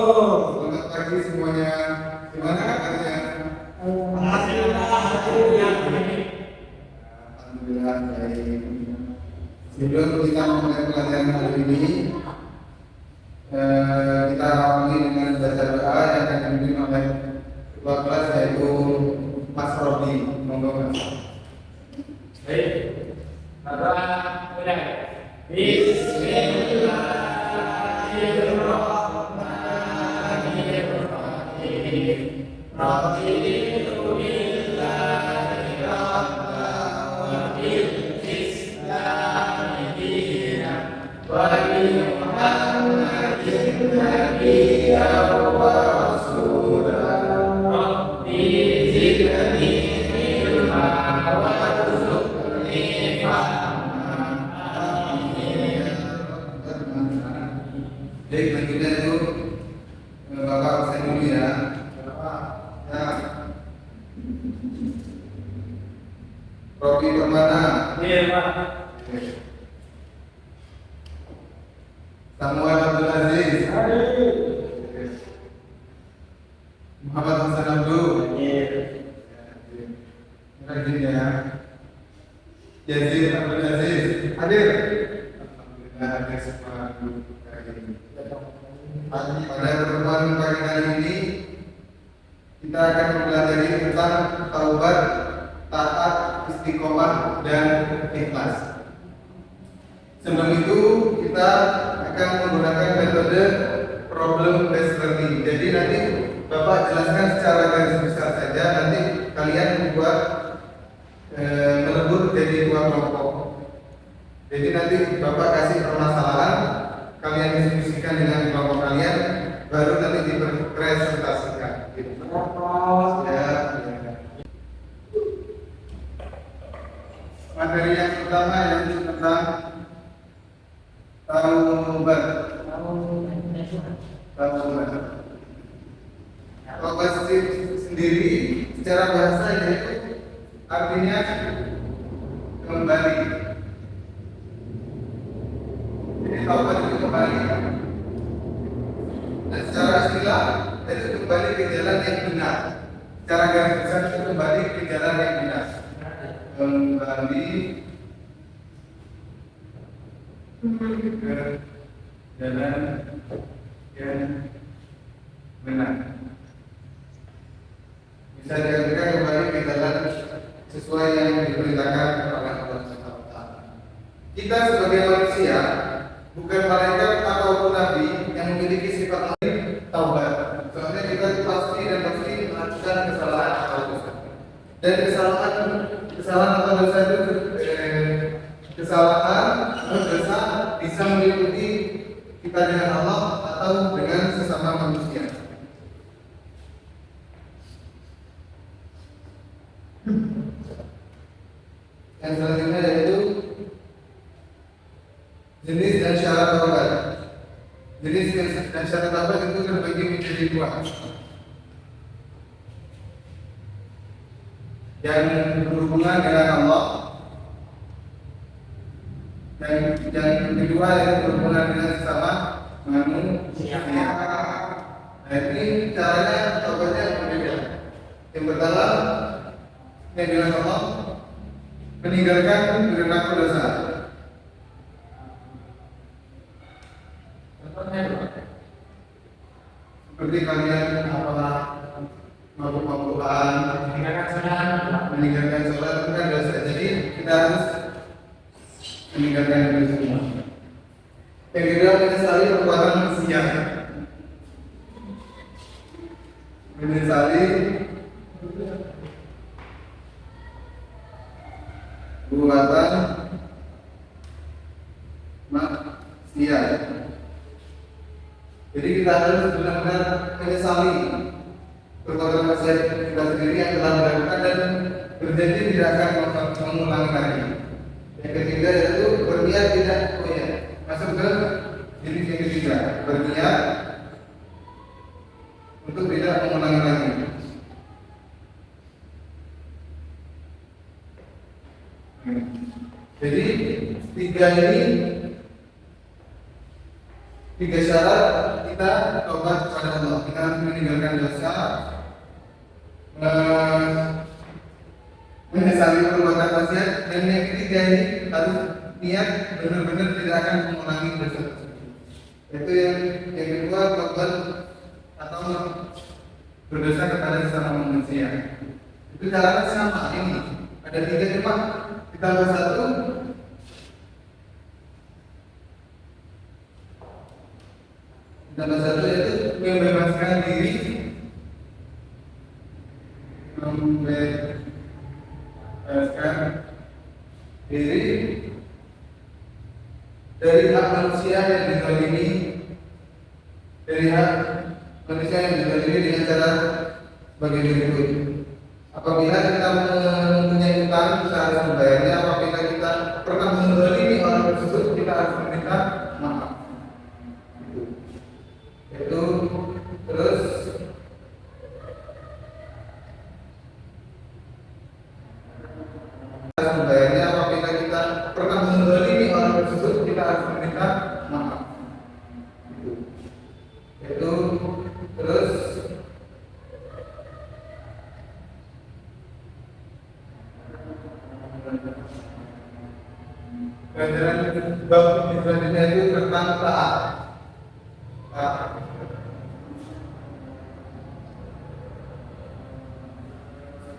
Selamat pagi semuanya. Gimana kabarnya? Alhamdulillah baik. Sebelum kita memulai pelajaran hari ini, kita awali dengan baca doa yang akan dipimpin oleh ketua kelas yaitu Mas Robi. Monggo Mas. Baik, Bapak mulai. Bismillahirrahmanirrahim. Raditu billahi rabban wa bil islami dinan wa bi Muhammadin nabiyyan wa rasulan. Rabbi zidni ilma warzuqni fahma. Baik, selanjutnya itu Bapak absen dulu ya. Ya. Robi Permana. Iya, Pak. Samuel Abdul Aziz. Muhammad Hasan Abdul. Rajin ya. Yazid Abdul Aziz. Hadir. Alhamdulillah ada semua duduk hari ini. Pada pertemuan pagi hari ini kita akan mempelajari tentang taubat, taat, istiqomah, dan ikhlas. Sebelum itu kita akan menggunakan metode problem based learning. Jadi nanti Bapak jelaskan secara garis besar saja. Nanti kalian membuat melebur jadi dua kelompok. Jadi nanti Bapak kasih permasalahan, kalian diskusikan dengan kelompok kalian, baru nanti dipresentasikan. Gitu. Ya. Materi yang pertama yaitu tentang taubat. Taubat sendiri secara bahasa yaitu artinya kembali. Jadi taubat itu kembali. Dan secara istilah itu kembali ke jalan yang benar. Secara garis besar itu kembali ke jalan yang benar. Kembali ke jalan yang benar. Bisa dikatakan kembali ke jalan sesuai yang diperintahkan oleh Allah Subhanahu wa taala. Kita sebagai manusia bukan malaikat ataupun nabi yang memiliki sifat lain taubat. Soalnya kita pasti melakukan kesalahan atau dosa. Dan kesalahan atau dosa itu kesalahan atau dosa bisa meliputi kita dengan Allah atau dengan sesama manusia. Yang selanjutnya yaitu jenis dan syarat taubat. Jenis dan syarat taubat itu terbagi menjadi dua. Yang berhubungan dengan Allah, dan yang kedua yang berhubungan dengan sesama manusia. Nah, ini caranya taubatnya berbeda. Yang pertama, yang dengan Allah meninggalkan perilaku dosa. Seperti kalian mabuk-mabukan, meninggalkan sholat itu kan dosa. Jadi kita harus meninggalkan itu semua. Yang kedua, menyesali perbuatan maksiat. Menyesali perbuatan maksiat. Jadi kita harus benar-benar menyesali perbuatan maksiat kita sendiri yang telah dilakukan dan berjanji tidak akan mengulangi lagi. Yang ketiga yaitu berniat tidak masuk ke jenis yang ketiga, berniat untuk tidak mengulangi lagi. Jadi tiga ini Tiga syarat kita tobat kepada Allah. Kita harus meninggalkan dosa, menyesali perbuatan maksiat, dan yang ketiga ini harus niat benar-benar tidak akan mengulangi dosa tersebut. Itu yang kedua, tobat atau berdosa kepada sesama manusia. Itu caranya sama ini. Ada tiga, cuma ditambah satu. Ditambah satu yaitu membebaskan diri, dari hak manusia yang dizalimi, dari hak manusia yang dizalimi dengan cara sebagai berikut. Apabila kita mempunyai utang, kita harus membayarnya. Apabila kita pernah menzalimi orang tersebut, kita harus meminta maaf. Itu terus harus membayarnya. Apabila kita pernah menzalimi orang tersebut, kita harus meminta maaf. Itu terus pelajaran bab selanjutnya itu tentang taat.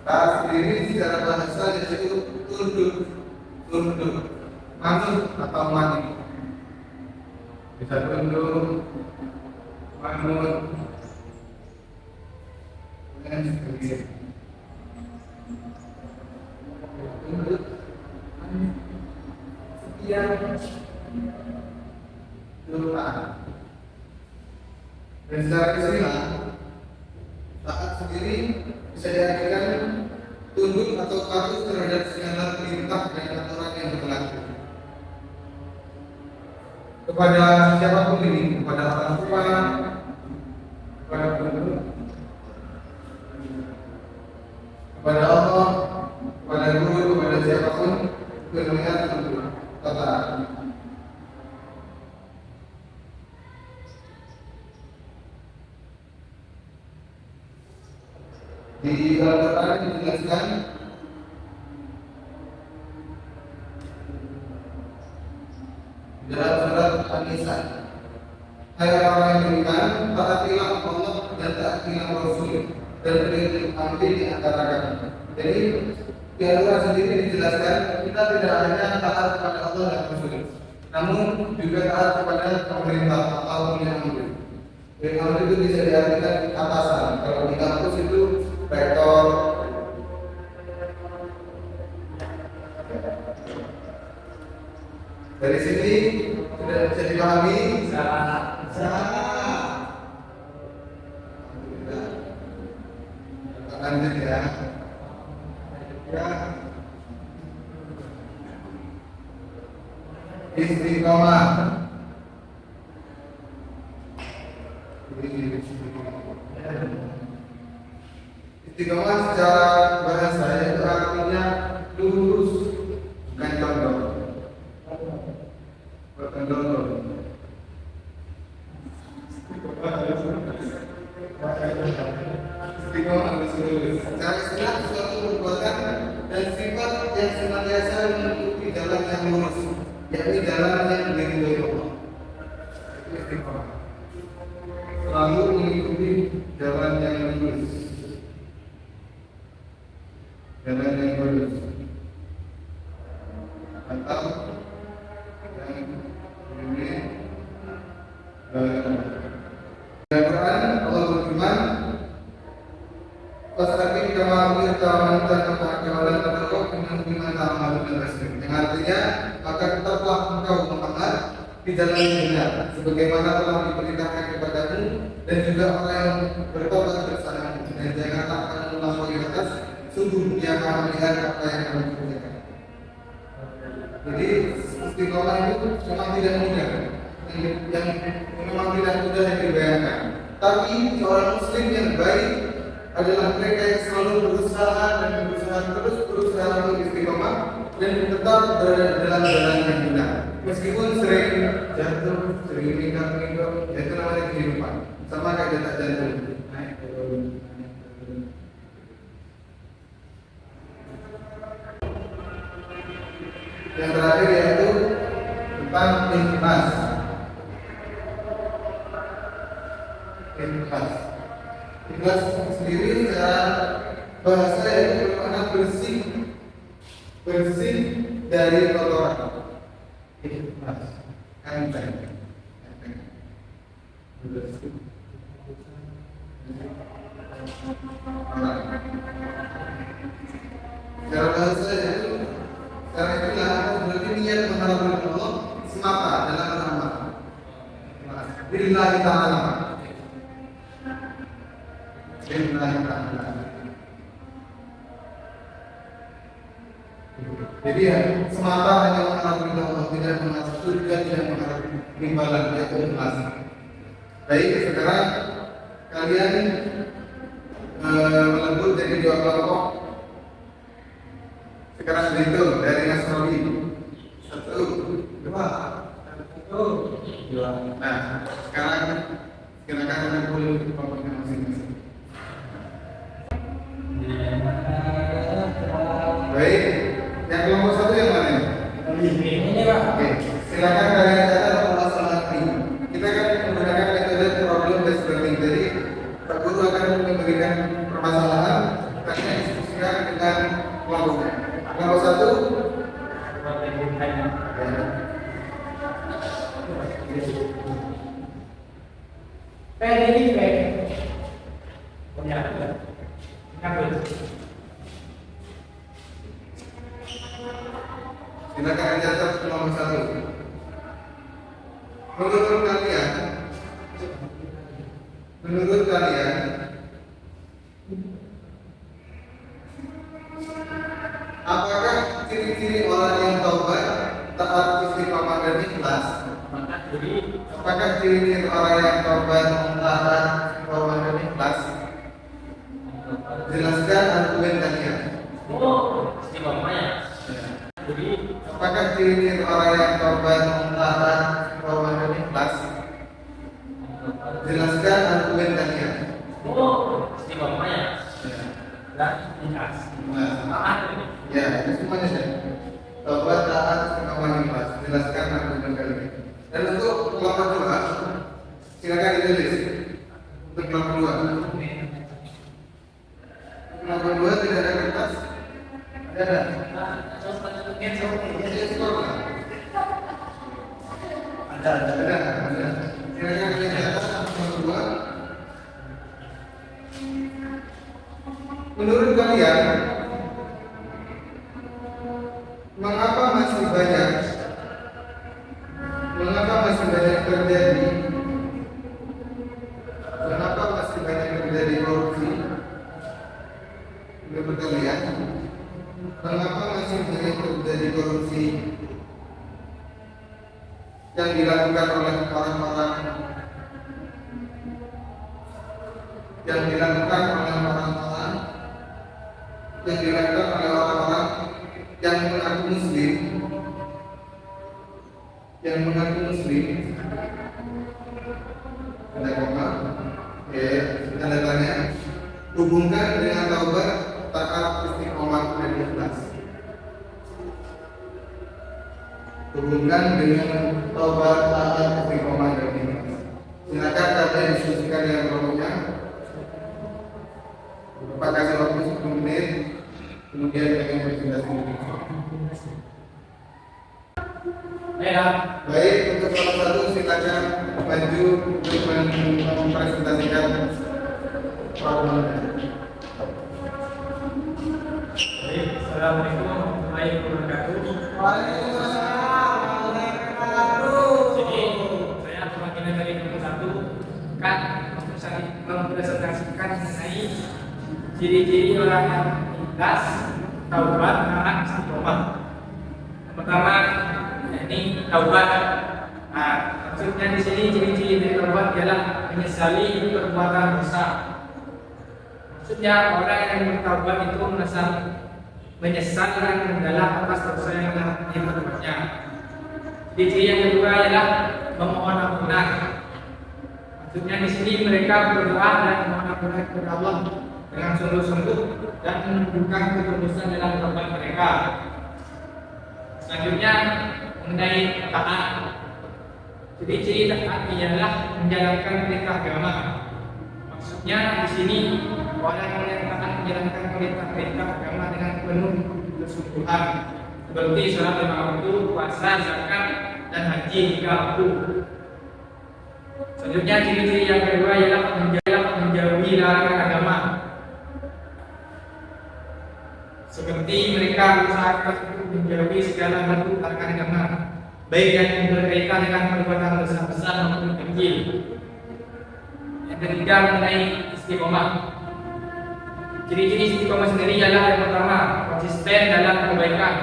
Taat sendiri secara bahasa yaitu tunduk, manut atau mati. Bisa tunduk, manut, dan sebagainya. Tunduk, setia, taat. Dan secara istilah, taat sendiri bisa diartikan tunduk atau patuh terhadap segala perintah dan aturan yang berlaku kepada siapapun ini, kepada orang tua, kepada penduduk, kepada Allah, kepada guru, kepada siapapun, itu namanya tunduk atau taat. Di Al-Quran dijelaskan dalam surat An-Nisa, hai orang yang beriman, taatilah Allah dan taatilah Rasul dan beri amri di antara kami. Jadi di Al-Quran sendiri dijelaskan kita tidak hanya taat kepada Allah dan Rasul, namun juga taat kepada pemerintah atau yang amri. Yang amri itu bisa diartikan atasan. Kalau di kampus itu rektor. Dari sini sudah bisa dipahami salah. Lanjut ya. Istiqomah. Istiqomah secara bahasa itu artinya lurus, bukan condong. Istiqomah harus lurus. Secara istilah suatu perbuatan dan sifat yang senantiasa mengikuti jalan yang lurus, yakni jalan yang diridhoi Allah. Itu istiqomah. Selalu mengikuti jalan yang lurus. Jalan yang lurus atau yang ini Al-Quran Allah berfirman Fastaqim kama umirta wa man tabi'a wa la tattabi' minhum bima ta'malun basir. Yang artinya maka tetaplah engkau Muhammad di jalan yang benar sebagaimana telah diperintahkan kepadamu dan juga orang yang bertobat bersamamu, dan janganlah kamu melampaui batas. Sungguh dia akan melihat apa yang kamu kerjakan. Jadi istiqomah itu memang tidak mudah, yang memang tidak mudah yang dibayangkan. Tapi seorang muslim yang baik adalah mereka yang selalu berusaha terus berusaha untuk istiqomah dan tetap berada dalam jalan yang benar. Meskipun sering jatuh, sering meninggal, itu namanya kehidupan. Sama kayak detak jantung, naik turun, naik turun. Yang terakhir yaitu tentang ikhlas. Ikhlas sendiri secara bahasa itu bermakna bersih dari kotoran. Ikhlas, enteng. Bersih. Secara bahasa itu, secara ikhlas berarti niat mengharapkan Allah semata dalam beramal. Billahi ta'ala. Billahi ta'ala. Jadi ya, semata hanya mengharapkan Allah, tidak mengharapkan surga, tidak mengharapkan imbalan, yaitu ikhlas. Baik, sekarang kalian melebur jadi dua kelompok. Sekarang berhitung dari Mas Robi. 1, 2, 2. Nah, sekarang silakan mengumpul kelompoknya masing-masing. Baik, yang kelompok 1 yang mana ini? Ini Pak. Oke, silakan kalian catat permasalahan ini. Kita akan menggunakan metode problem based learning. Jadi, Pak Guru akan memberikan permasalahan, kalian diskusikan dengan kelompoknya. Kelompok 1. Ini punya Silakan catat nomor 1. Menurut kalian, apakah ciri-ciri orang yang taubat, taat, istiqomah dan ikhlas? Apakah ciri-ciri orang yang taubat, taat, istiqomah dan ikhlas? Jelaskan argumen kalian. Apakah ciri-ciri orang yang taubat, taat, istiqomah dan ikhlas? Jelaskan argumen kalian. Ya, itu semuanya ya. Taubat, taat, istiqomah dan ikhlas. Jelaskan argumen kalian. Dan untuk kelompok 2, silakan ditulis. Untuk kelompok 2. Kelompok 2 tidak ada kertas. Ada. Ada. Silakan kalian catat kelompok 2. Menurut kalian, mengapa masih banyak terjadi? Kenapa masih banyak terjadi korupsi? Menurut kalian, mengapa masih banyak terjadi korupsi yang dilakukan oleh orang-orang yang dilakukan oleh orang-orang yang mengaku muslim, ada koma, tanda tanya, hubungkan dengan taubat, taat, istiqomah dan ikhlas. Hubungkan dengan taubat, taat, istiqomah dan ikhlas. Silakan kalian diskusikan dengan kelompoknya. Bapak kasih waktu 10 menit, kemudian dengan presentasi ini. Baik, untuk kelompok 1 silakan maju untuk mempresentasikan problemnya. Baik, assalamualaikum warahmatullahi wabarakatuh. Jadi saya perwakilan dari kelompok 1 kan mempresentasikan mengenai ciri-ciri orang yang ikhlas, taubat, taat, istiqomah. Pertama, ini taubat. Nah, maksudnya di sini ciri-ciri dari taubat adalah menyesali perbuatan dosa. Maksudnya orang yang bertaubat itu menyesal dan mendalam atas dosa yang telah diperbuatnya. Ciri yang kedua ialah memohon ampunan. Maksudnya di sini mereka berdoa dan memohon ampunan kepada Allah dengan sungguh-sungguh dan menunjukkan ketulusan dalam taubat mereka. Selanjutnya mengenai taat. Ciri-ciri taat ialah menjalankan perintah agama. Maksudnya di sini orang yang taat menjalankan perintah agama dengan penuh kesungguhan, seperti sholat 5 waktu, puasa, zakat, dan haji jika mampu. Selanjutnya ciri-ciri yang kedua ialah menjauhi larangan agama. Seperti mereka berusaha untuk menjauhi segala bentuk larangan agama, baik yang berkaitan dengan perbuatan besar-besar maupun kecil. Yang ketiga mengenai istiqomah. Ciri-ciri istiqomah sendiri ialah yang pertama, konsisten dalam kebaikan.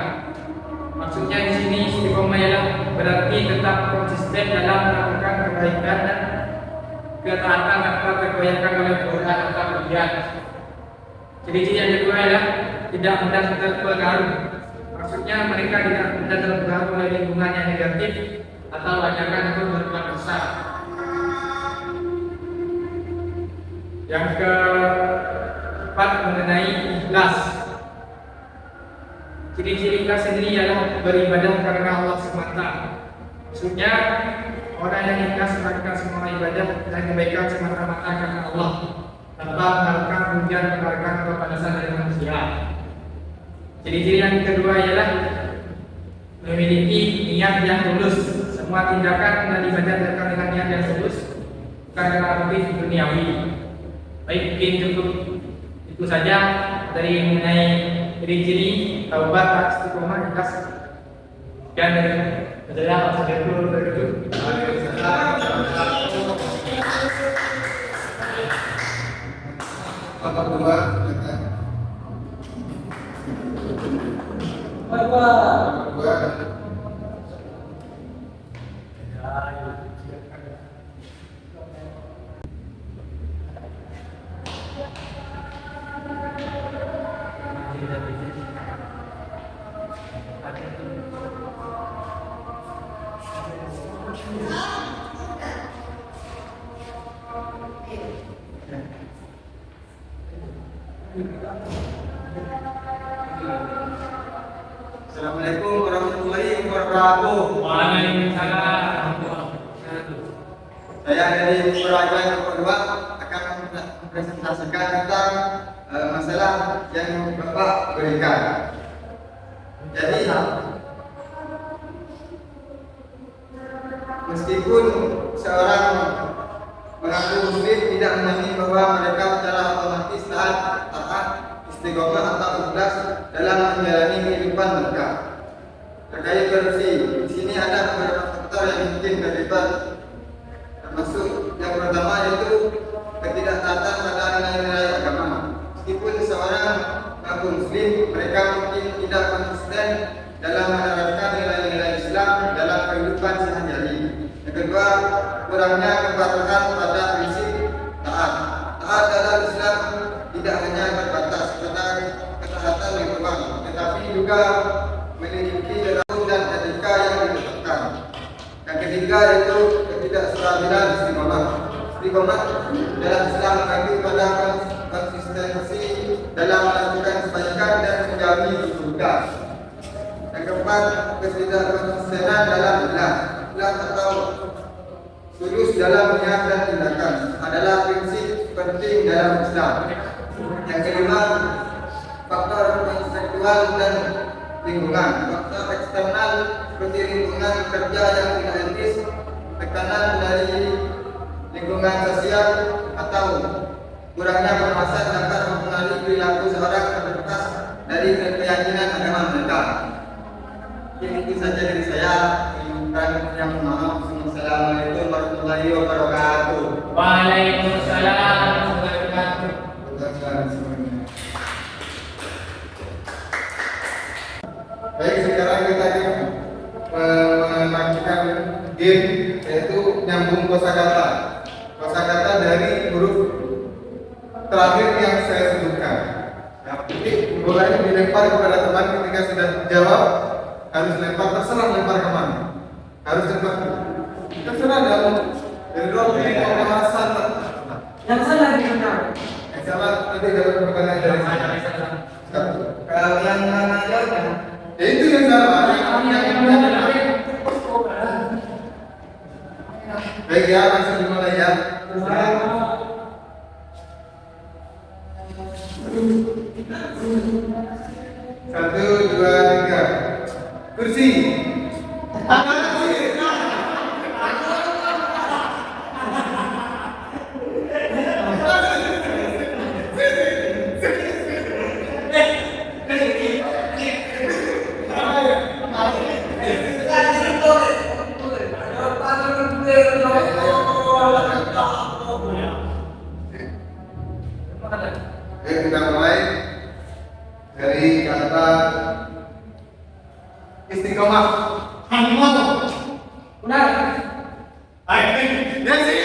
Maksudnya di sini istiqomah ialah berarti tetap konsisten dalam melakukan kebaikan dan ketaatan tanpa tergoyahkan oleh godaan atau kemudian. Ciri-ciri yang kedua ialah tidak mudah terpengaruh. Maksudnya mereka tidak mudah terpengaruh oleh lingkungan yang negatif atau ajakan untuk berbuat dosa. Yang keempat mengenai ikhlas. Ciri-ciri ikhlas sendiri ialah beribadah karena Allah semata. Maksudnya orang yang ikhlas melakukan semua ibadah dan kebaikan semata-mata karena Allah, tanpa melakukan pujian, penghargaan atau balasan dari manusia. Ciri-ciri yang kedua ialah memiliki niat yang tulus. Semua tindakan dan ibadah dilakukan dengan niat yang tulus, bukan karena motif duniawi. Baik, mungkin cukup itu saja dari mengenai ciri-ciri taubat, istiqomah, ikhlas. Dan adalah Assalamualaikum warahmatullahi wabarakatuh. Assalamualaikum warahmatullahi wabarakatuh. Waalaikumsalam warahmatullahi wabarakatuh. Saya dari Puraja yang kedua akan mempresentasikan tentang masalah yang Bapak berikan. Jadi meskipun seorang mengaku muslim tidak menjamin bahwa mereka secara otomatis taat, istiqomah atau ikhlas dalam menjalani kehidupan mereka. Terkait korupsi, di sini ada beberapa faktor yang mungkin terlibat, termasuk yang pertama yaitu ketidaktaatan pada nilai-nilai agama. Meskipun seorang mengaku muslim, mereka mungkin tidak konsisten dalam menerapkan nilai-nilai Islam dalam kehidupan sehari-hari. Yang kedua, kurangnya kepatuhan pada prinsip taat. Taat dalam Islam tidak hanya terbatas pada ketaatan lingkungan, tetapi juga memiliki nilai dan etika yang ditetapkan. Yang ketiga yaitu ketidakstabilan istiqomah. Istiqomah dalam Islam mengacu pada konsistensi dalam melakukan kebaikan dan menjauhi keburukan. Yang keempat, ketidakkonsistenan dalam ikhlas. Ikhlas atau tulus dalam niat dan tindakan adalah prinsip penting dalam Islam. Yang kelima, faktor kontekstual dan lingkungan. Faktor eksternal seperti lingkungan kerja yang tidak etis, tekanan dari lingkungan sosial, atau kurangnya pengawasan dapat mempengaruhi perilaku seorang terlepas dari keyakinan agama mereka. Itu saja dari saya. Yang maaf. Assalamualaikum warahmatullahi wabarakatuh. Waalaikumsalam warahmatullahi wabarakatuh. Baik, sekarang kita akan melakukan game, yaitu nyambung kosakata. Kosakata dari huruf terakhir yang saya sebutkan. Jadi bolanya dilempar kepada teman ketika sudah jawab, harus lempar, terserah lempar kemana. Harus cepat. Terserah dalam dari roh ini pembahasan. Yang salah di mana? Yang salah nanti dapat pertanyaan dari saya. Kalau yang mana jawabnya? Ya itu yang salah. Baik ya, langsung dimulai ya. Satu, dua, tiga. Kursi. Kita mulai dari kata istiqomah. Benar. Ya sih.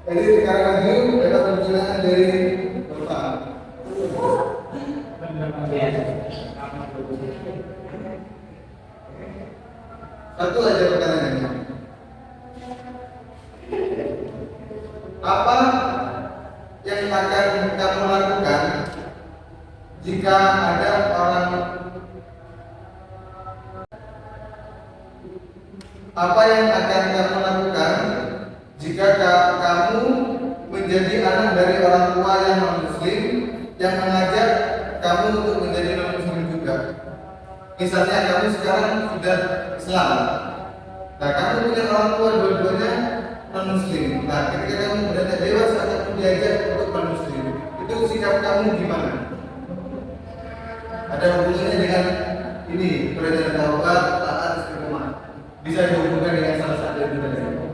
Jadi sekarang maju ada pertanyaan dari Bapak. Satu aja pertanyaannya. Apa yang akan kamu lakukan jika ada orang Apa yang akan kamu lakukan jika kamu menjadi anak dari orang tua yang non-muslim yang mengajak kamu untuk menjadi non-muslim juga? Misalnya kamu sekarang sudah Islam. Nah, kamu punya orang tua dua-duanya non-muslim. Nah, ketika kamu beranjak dewasa kamu diajak untuk non-muslim, itu sikap kamu gimana? Ada hubungannya dengan ini, perjalanan taubat, taat, istiqomah. Bisa dihubungkan dengan salah satu dari itu.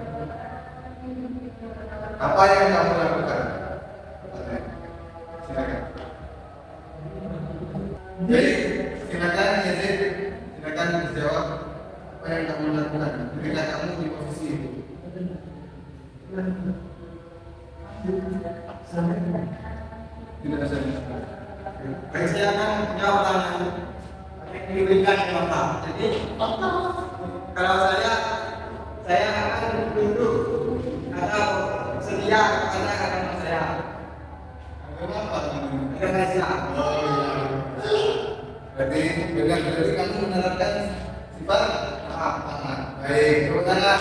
Apa yang kamu lakukan? Silakan. Jadi, silakan Yazid, silakan dijawab apa yang kamu lakukan ketika kamu di posisi itu. Tidak ada. Baik, saya akan menjawab pertanyaan yang diberikan oleh Bapak. Jadi, kalau saya akan tunduk atau setia kepada agama saya. Agama apa? Agama Islam. Berarti kamu menerapkan sifat taat. Baik, tepuk tangan.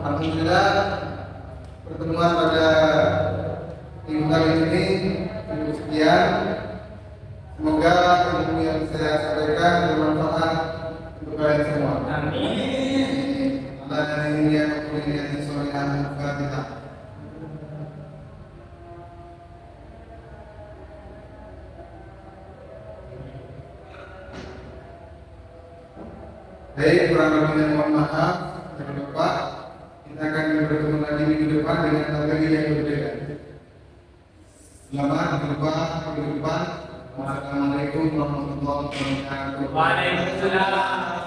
Alhamdulillah pertemuan pada minggu kali ini cukup sekian. Semoga ilmu yang saya sampaikan bermanfaat untuk kalian semua. Amin. Allah dan ini yang kemudian disolehkan Al-Fatihah. Baik, kurang lebihnya mohon maaf. Jangan lupa kita akan bertemu lagi minggu depan dengan materi yang berbeda. Selamat berjumpa minggu depan. Wassalamualaikum warahmatullahi wabarakatuh. Waalaikumsalam.